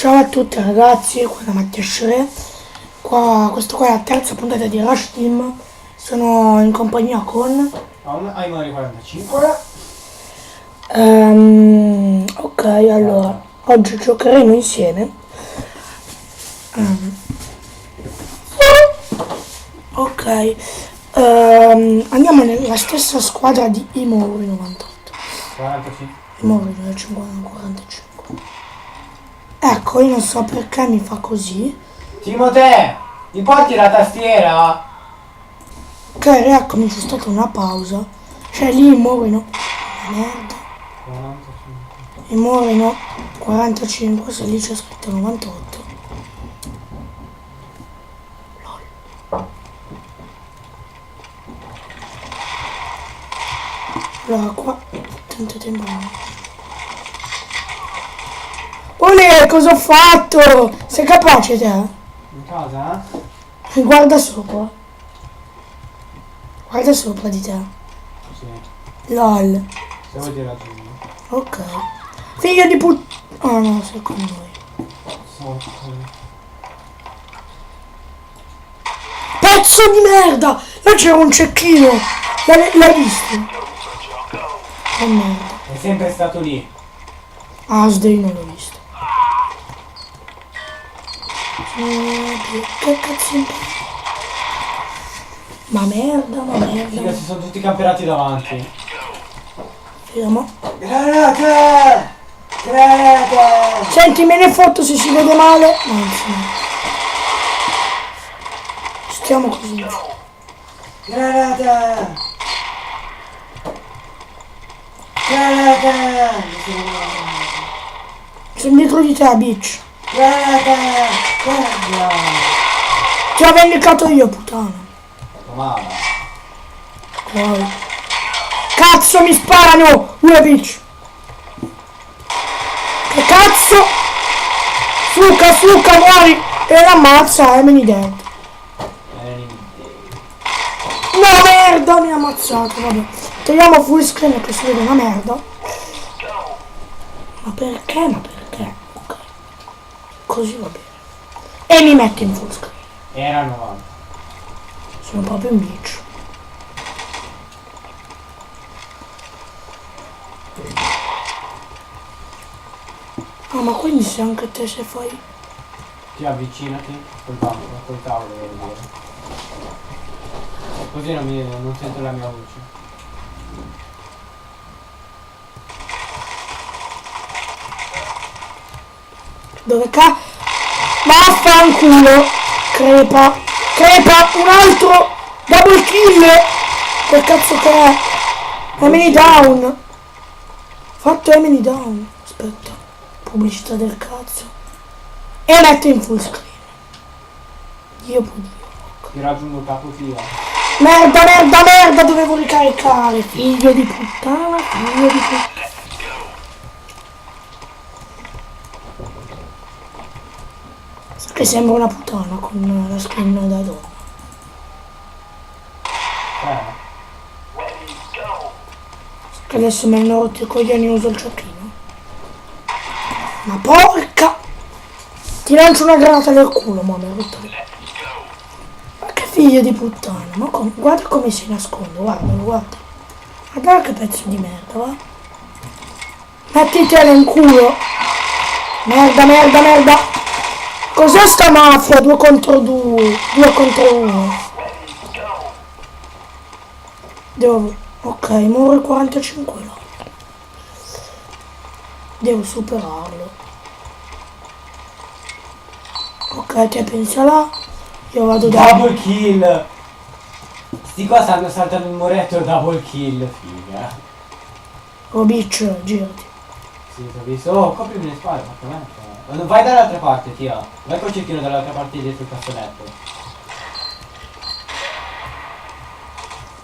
Ciao a tutti ragazzi, qua da Mattia Shere. Questa qua è la terza puntata di Rush Team. Sono in compagnia con Aimori 45. ok, allora oggi giocheremo insieme. Ok, andiamo nella stessa squadra di Imori 98. 45. Imori 45. Ecco, io non so perché mi fa così. Timoteo, mi porti la tastiera? Ok, rieccomi, c'è stata una pausa. Cioè lì muoiono. Merda. 45. E muoiono 45, se lì c'è scritto 98. Lol. Allora qua. Tanto tempo. Olè, cosa ho fatto? Sei capace te? In casa? Guarda sopra. Guarda sopra di te. Sì. Lol. Se vuoi ti raggiungo. Ok. Figlio di put... Ah no, sei con noi. Pezzo di merda! Là c'era un cecchino! L'hai visto? Oh merda. È sempre stato lì. Asdei non l'ho visto. Che cazzo? Ma merda, ma merda. Figa, si sono tutti camperati davanti. Vediamo. Granata! Granata! Senti, me ne fotto se si vede male. No, insomma. Stiamo così. Granata! Granata! Sono dietro di te, bitch. Granata! Granata! Ti ho vendicato io, puttana. Tomata. Poi. Cazzo, mi sparano! Una bitch. Che cazzo? Suca, muori! E l'ammazza, Emily dead. No, merda, mi ha ammazzato, vabbè. Togliamo full screen che si vede una merda. Ma perché? Ok. Così va bene. E mi metto in full screen. Era 90. Sono proprio un bitch. Ah, ma quindi se anche te se fai... Ti avvicinati col banco, col tavolo devo dire. Così non sento la mia voce. Dove ca... Vaffanculo! Crepa, un altro! Double kill! Che cazzo che è? Emily down! Fatto Emily down. Aspetta. Pubblicità del cazzo. E metto in full screen. Dio può. Ti raggiungo capotia. Merda, dovevo ricaricare. Figlio di puttana. Che sembra una puttana con la skin da donna. Che adesso mi hanno rotto i coglioni e uso il giochino. Ma porca! Ti lancio una granata nel culo, ma mi ha rotto. Ma che figlio di puttana, ma guarda come si nasconde, guarda. Guarda che pezzo di merda, va? Mettitela in culo! Merda! Cos'è sta mafia? 2 contro 1. Devo... Ok, muore 45 là. Devo superarlo. Ok, te pensa là. Io vado da... Double kill! Sti qua stanno saltando il muretto double kill, figa. Oh bitch, girati. Sì, ti ho visto. Oh, coprimi le spalle, ma che vai dall'altra parte, Tia. Vai col cecchino dall'altra parte dietro il cassonetto.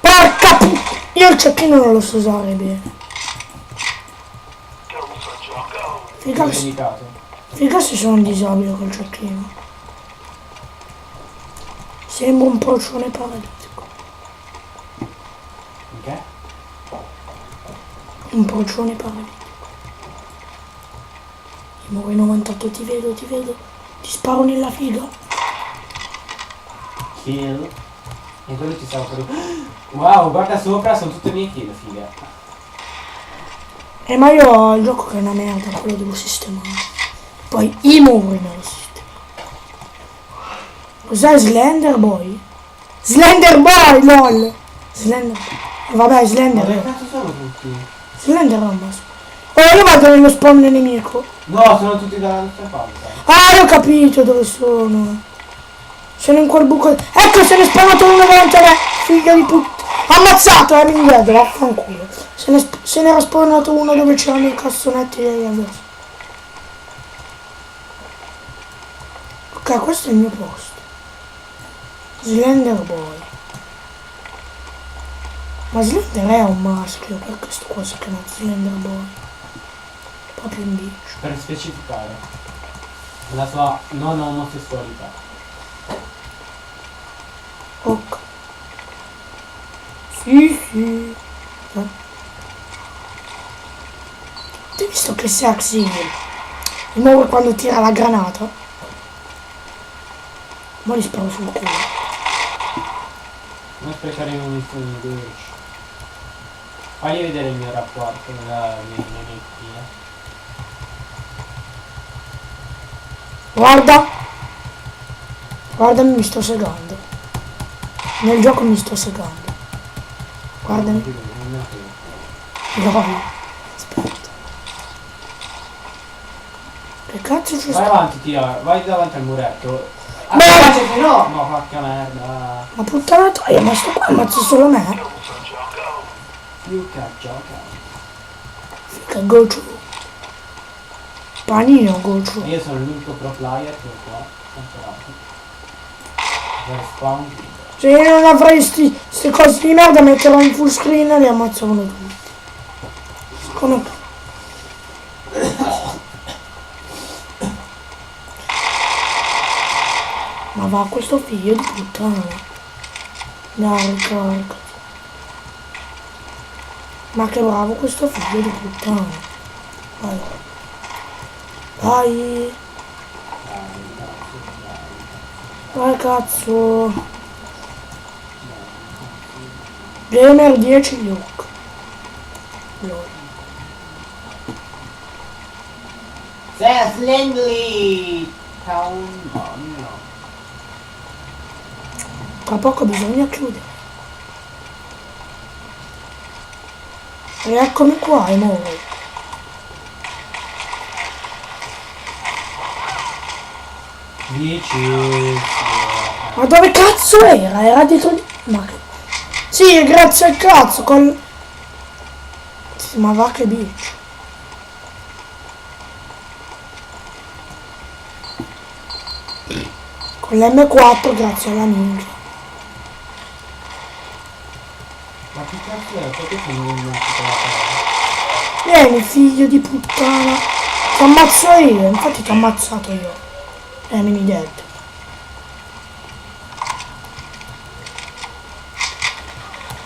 Porca puttana! Io il cecchino non lo so usare bene. Figa se sono un disabile col cecchino. Sembra un procione paralitico. Che? Un procione paralitico. Muore 98, ti vedo, ti vedo. Ti sparo nella figa. Kill. E quello ti stava per... Wow, guarda sopra, sono tutte mie kill, figa. Ma io ho il gioco che è una merda, quello devo sistemare. Poi i muri me lo sistemo. Cos'è Slender Boy? Slender Boy, lol! Slender. Vabbè, Ma Slender. dove cazzo sono tutti? Slender è un basso. Oh, io vado nello spawn nemico. No, sono tutti dalla nostra parte. Ah, io ho capito dove sono. Sono in quel buco. Ecco, se ne è spawnato uno davanti a me. Figa di puttana. Ammazzato, mi vedo, vaffanculo. Se ne era spawnato uno dove c'erano i cassonetti e adesso. Ok, questo è il mio posto. Slender Boy. Ma Slender è un maschio, per questo qua si chiama Slender Boy. Proprio un bicho. Per specificare la sua non omosessualità. Ok. Sì, sì. Hai visto che sexy? Il nuovo quando tira la granata. Ma li sparo sul culo. Non sprecare munizioni di Deutsch. Fagli vedere il mio rapporto con la mia nemica. Guarda. Guardami, mi sto segando. Nel gioco mi sto segando. Guardami. Dai. Aspetta. Che cazzo ci Vai sta? avanti, tia, vai davanti al muretto. Ma- No! Ma porca merda. Ma puttana troia, ma sto qua ammazza solo me. Yuka gioca. Fica go through. Panino go through. Io sono l'unico pro player che ho qua. Respawn. Se io non avrei queste cose di merda metterò in full screen e li ammazzavano tutti. Come... Ma va questo figlio di puttana. Dai, ricordati. Ma che bravo questo figlio di puttana. Vai. Vai. Vai cazzo. Gamer 10 Luke. Lol. Seth Langley! Town Mono. Tra poco bisogna chiudere. E eccomi qua, amore. Ma dove cazzo era? Era dietro di... Ma che... Sì, grazie al cazzo, col... Sì, ma va che bicho. Con l'M4 grazie alla ninja. Ma che cazzo è? Perché sono in Vieni, figlio di puttana. Ti ammazzo io, infatti ti ho ammazzato io. Enemy dead.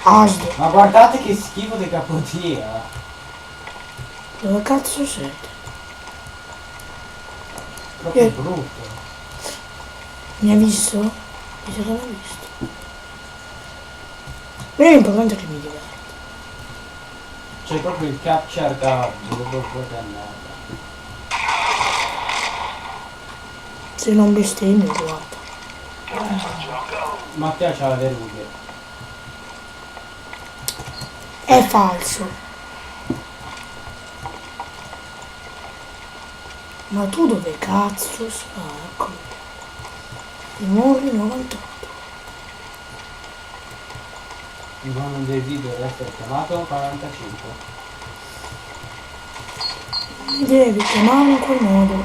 Asdo. Ma guardate che schifo di capotia. Dove cazzo siete? Proprio brutto. Mi ha visto? Mi sa che mi ha visto. Ma l'importante è che mi diverto. C'è proprio il capture card. Se non bestemmio, guarda. Matteo c'ha le rughe. È falso. Ma tu dove cazzo sei? Ecco. I muri 98. Non desidero essere chiamato 45. Mi devi chiamare in quel modo.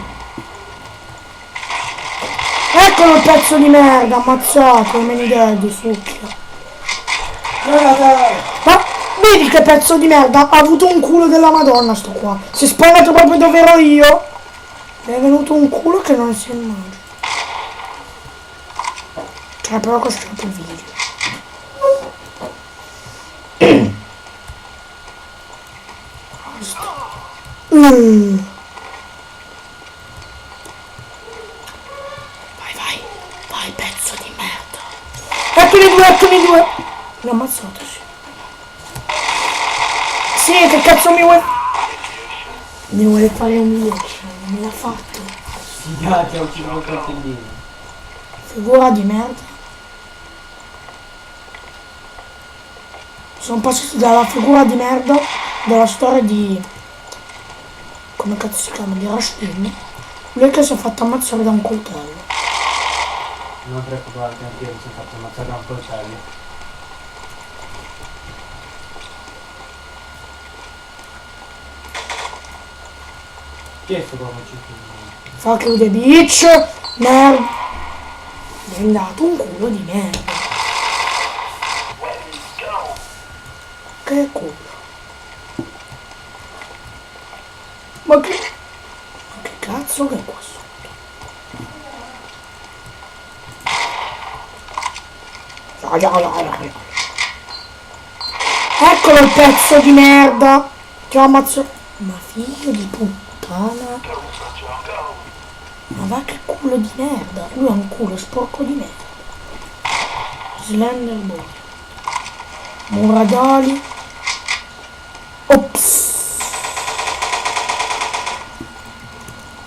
Eccolo il pezzo di merda, ammazzato, mini dead, succhia. Ma vedi che pezzo di merda, ha avuto un culo della Madonna sto qua. Si è spawnato proprio dove ero io. Mi è venuto un culo che non si immagina. Cioè però questo è il video. 8 2. L'ho ammazzato, sì. Sì, che cazzo mi vuoi... Mi vuole fare un 10, non me l'ha fatto. Figati, ho ucciso un coltellino. Figura di merda. Sono passato dalla figura di merda della storia di... come cazzo si chiama? Di Rastin. Lui che si è fatto ammazzare da un coltello. Non preoccuparti, anche io mi sono fatto ammazzare da un coltello. Chi è sto uomo ciclino? Fuck you the bitch. Merda. Mi è andato un culo di merda. Che culo. Ma che cazzo che è qua sotto? Eccolo il pezzo di merda. Che ho ammazzato. Ma figlio di puttana. Ma va che culo di merda. Lui ha un culo sporco di merda. Slender Boy. Muradali. Ops.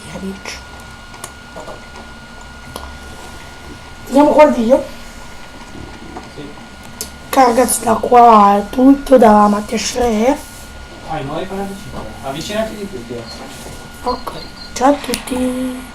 Via bitch. Vediamo qua il video. Sì. Ragazzi, da qua è tutto da Mattia Schre. Ah, i nuovi 45. Avvicinati di più, Dio. Ok, ciao a tutti.